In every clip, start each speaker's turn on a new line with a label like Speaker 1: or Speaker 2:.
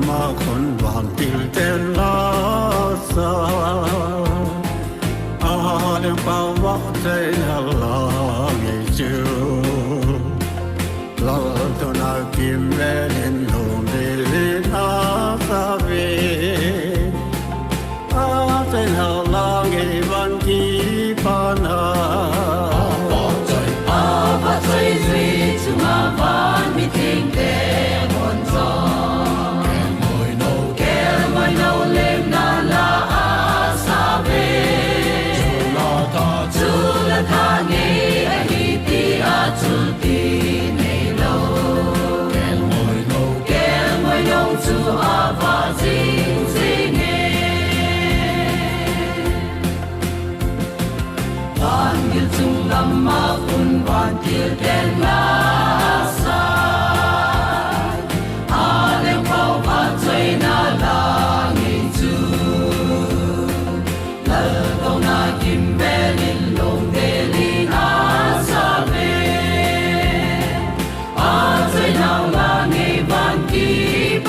Speaker 1: mà con vàngtil tên lá sa đêm bao vóc thế là ngày chiều lo tôi nào kim về đến hồn để na sa về tên là ngày văn kỳ pana
Speaker 2: Apa chơi duy chúng ta vẫn bị thiên tế buồn gió ngồi nấu lên na la sa về chú là tha nghe hi ti a chú ti nei lâu ngồi nấu chú a va ding ding van gil chung lam ma un van til den la sa a leng pau va choi na la ngi chu la do na kim be lin long de li na sa ve a choi na la ngi van ki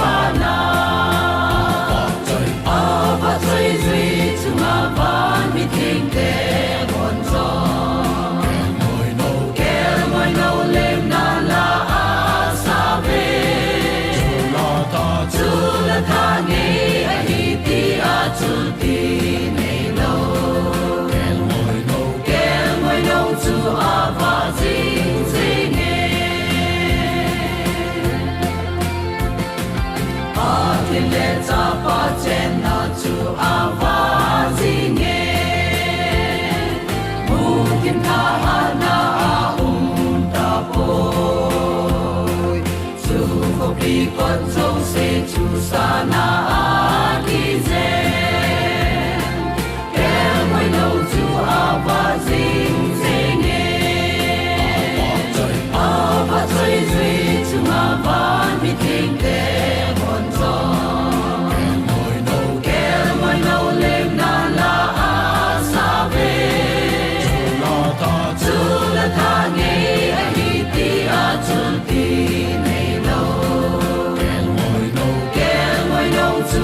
Speaker 2: pa na a va choi zui chung a van mi thing te tha nghe hi ti a chu ti nei lo ngồi nấu chu a va ding ding a thiên lệ cha pa chen na chu a va ding mu kim tha ha na a ta poi chu ko pi con sông se chu sa na ki ze ngồi nấu chu a va ding ding a va chơi duy chu a van mi thing te bon gió ngồi nấu lên na la sa về chu là tha nghe hi ti a chu ti nei lâu ngồi nấu chu